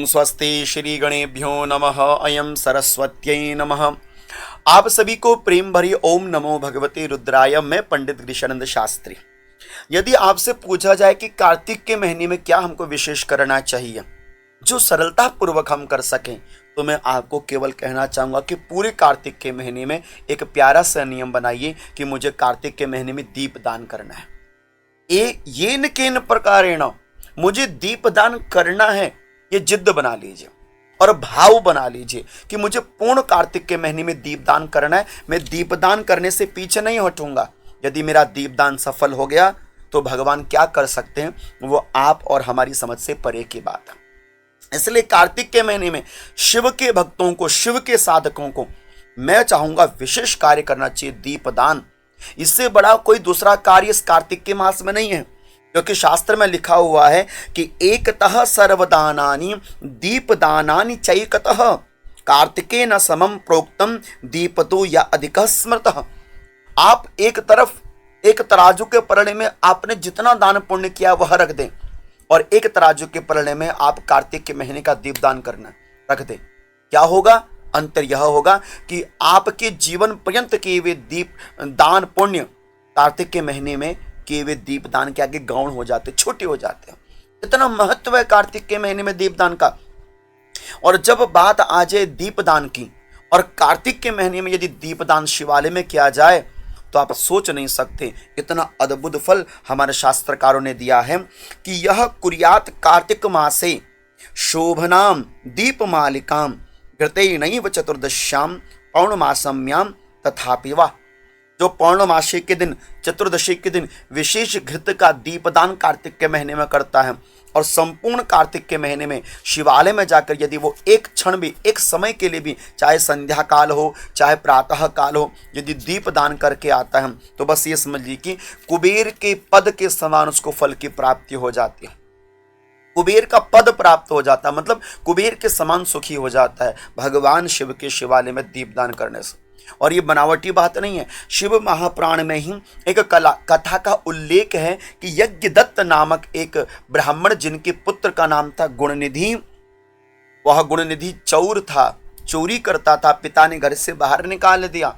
स्वस्ति श्री गणेभ्यो नमः। अयं सरस्वत्यै नमः। आप सभी को प्रेम भरी ओम नमो भगवते रुद्राय। मैं पंडित गिरीशानंद शास्त्री। यदि आपसे पूछा जाए कि कार्तिक के महीने में क्या हमको विशेष करना चाहिए जो सरलता पूर्वक हम कर सकें, तो मैं आपको केवल कहना चाहूंगा कि पूरे कार्तिक के महीने में एक प्यारा सा नियम बनाइए कि मुझे कार्तिक के महीने में दीप दान करना है। ये न केन प्रकारेण, मुझे दीप दान करना है, ये जिद्द बना लीजिए और भाव बना लीजिए कि मुझे पूर्ण कार्तिक के महीने में दीपदान करना है। मैं दीपदान करने से पीछे नहीं हटूंगा। यदि मेरा दीपदान सफल हो गया तो भगवान क्या कर सकते हैं, वो आप और हमारी समझ से परे की बात है। इसलिए कार्तिक के महीने में शिव के भक्तों को, शिव के साधकों को मैं चाहूंगा विशेष कार्य करना चाहिए, दीपदान। इससे बड़ा कोई दूसरा कार्य इस कार्तिक के मास में नहीं है, क्योंकि शास्त्र में लिखा हुआ है कि एकतः सर्वदानानि दीपदानानि चैकतः कार्तिके न समम प्रोक्तम दीपतो या अधिकः स्मृतः। आप एक तरफ एक तराजू के पलड़े में आपने जितना दान पुण्य किया वह रख दें, और एक तराजू के पलड़े में आप कार्तिक के महीने का दीपदान करना रख दें। क्या होगा? अंतर यह होगा कि आपके जीवन पर्यंत किए हुए दीप दान पुण्य कार्तिक के महीने में किए हुए दीपदान के आगे गौण हो जाते, छोटे हो जाते हैं। इतना महत्व है कार्तिक के महीने में दीपदान का। और जब बात आ जाए दीपदान की, और कार्तिक के महीने में यदि दीपदान शिवालय में किया जाए तो आप सोच नहीं सकते इतना अद्भुत फल हमारे शास्त्रकारों ने दिया है कि यह कुर्यात कार्तिक मासे शोभनाम दीपमालिकाम घृतेनैव चतुर्दश्याम पौर्णमासम्याम तथापि वा। जो पौर्णमासी के दिन, चतुर्दशी के दिन विशेष घृत का दीपदान कार्तिक के महीने में करता है, और संपूर्ण कार्तिक के महीने में शिवालय में जाकर यदि वो एक क्षण भी, एक समय के लिए भी, चाहे संध्या काल हो चाहे प्रातः काल हो, यदि दीपदान करके आता है तो बस ये समझ लीजिए कि कुबेर के पद के समान उसको फल की प्राप्ति हो जाती है। कुबेर का पद प्राप्त हो जाता है, मतलब कुबेर के समान सुखी हो जाता है भगवान शिव के शिवालय में दीपदान करने से। और ये बनावटी बात नहीं है। शिव महापुराण में ही एक कथा का उल्लेख है कि यज्ञदत्त नामक एक ब्राह्मण, जिनके पुत्र का नाम था गुणनिधि, वह गुणनिधि चोर था, चोरी करता था, पिता ने घर से बाहर निकाल दिया।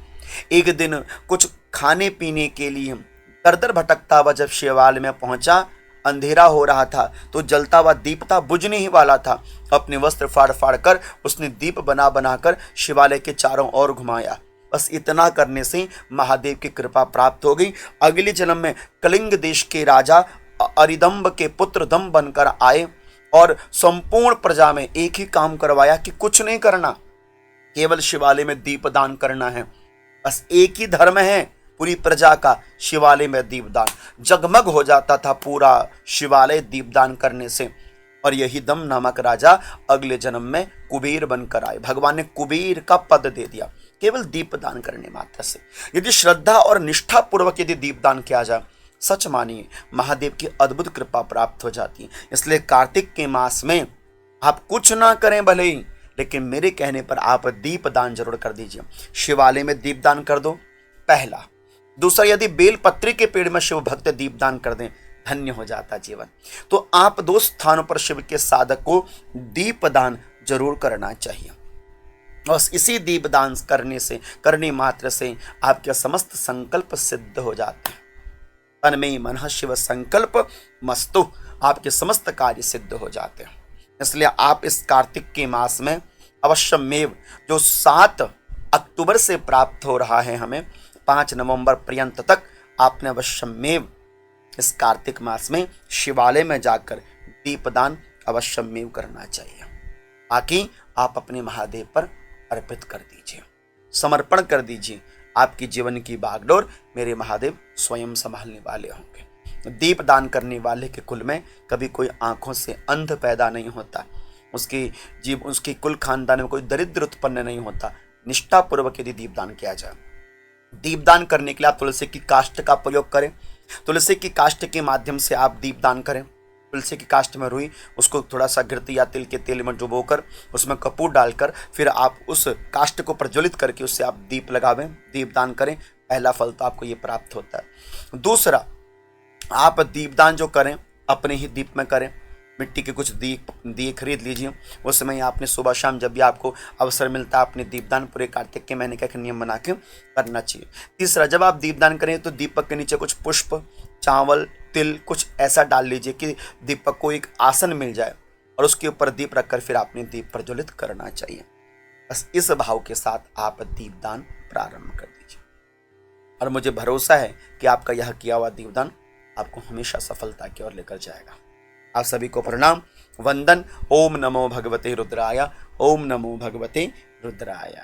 एक दिन कुछ खाने पीने के लिए दर दर भटकता हुआ जब शिवालय में पहुंचा, अंधेरा हो रहा था तो जलता हुआ दीप था, बुझने ही वाला था। अपने वस्त्र फाड़ फाड़ कर उसने दीप बना बनाकर शिवालय के चारों ओर घुमाया। बस इतना करने से महादेव की कृपा प्राप्त हो गई। अगले जन्म में कलिंग देश के राजा अरिदम्ब के पुत्र दम बनकर आए और संपूर्ण प्रजा में एक ही काम करवाया कि कुछ नहीं करना, केवल शिवालय में दीपदान करना है। बस एक ही धर्म है पूरी प्रजा का, शिवालय में दीपदान। जगमग हो जाता था पूरा शिवालय दीपदान करने से। और यही दम नामक राजा अगले जन्म में कुबेर बनकर आए। भगवान ने कुबेर का पद दे दिया केवल दीपदान करने मात्र से। यदि श्रद्धा और निष्ठा पूर्वक यदि दीपदान किया जाए, सच मानिए महादेव की अद्भुत कृपा प्राप्त हो जाती है। इसलिए कार्तिक के मास में आप कुछ ना करें भले ही, लेकिन मेरे कहने पर आप दीपदान जरूर कर दीजिए। शिवालय में दीपदान कर दो, पहला। दूसरा, यदि बेलपत्री के पेड़ में शिव भक्त दीपदान कर दें, धन्य हो जाता जीवन। तो आप दो स्थानों पर शिव के साधक को दीपदान जरूर करना चाहिए। और इसी दीपदान करने मात्र से आपके समस्त संकल्प सिद्ध हो जाते हैं। तन्मे मनः शिव संकल्प मस्तु, आपके समस्त कार्य सिद्ध हो जाते हैं। इसलिए आप इस कार्तिक के मास में अवश्यमेव, जो 7 अक्टूबर से प्राप्त हो रहा है हमें 5 नवंबर पर्यंत तक, आपने अवश्यमेव इस कार्तिक मास में शिवालय में जाकर दीपदान अवश्यमेव करना चाहिए। बाकी आप अपने महादेव पर अर्पित कर दीजिए, समर्पण कर दीजिए। आपकी जीवन की बागडोर मेरे महादेव स्वयं संभालने वाले होंगे। दीपदान करने वाले के कुल में कभी कोई आंखों से अंध पैदा नहीं होता, उसके कुल खानदान में कोई दरिद्र उत्पन्न नहीं होता। निष्ठापूर्वक यदि दीपदान किया जाए, दीपदान करने के लिए आप तुलसी की काष्ठ का प्रयोग करें। तुलसी की काष्ठ के माध्यम से आप दीपदान करें। तुलसी की काष्ठ में रुई, उसको थोड़ा सा घृत या तिल के तेल में डुबोकर उसमें कपूर डालकर फिर आप उस काष्ठ को प्रज्वलित करके उससे आप दीप लगावें, दीपदान करें। पहला फल तो आपको ये प्राप्त होता है। दूसरा, आप दीपदान जो करें अपने ही दीप में करें, मिट्टी के कुछ दिए खरीद लीजिए। उस समय आपने सुबह शाम जब भी आपको अवसर मिलता है अपने दीपदान पूरे कार्तिक के महीने का नियम बना के करना चाहिए। तीसरा, जब आप दीपदान करें तो दीपक के नीचे कुछ पुष्प, चावल, तिल कुछ ऐसा डाल लीजिए कि दीपक को एक आसन मिल जाए और उसके ऊपर दीप रखकर फिर आपने दीप प्रज्वलित करना चाहिए। बस इस भाव के साथ आप दीपदान प्रारंभ कर दीजिए और मुझे भरोसा है कि आपका यह किया हुआ दीपदान आपको हमेशा सफलता की ओर लेकर जाएगा। आप सभी को प्रणाम, वंदन। ओम नमो भगवते रुद्राय, ओम नमो भगवते रुद्राय।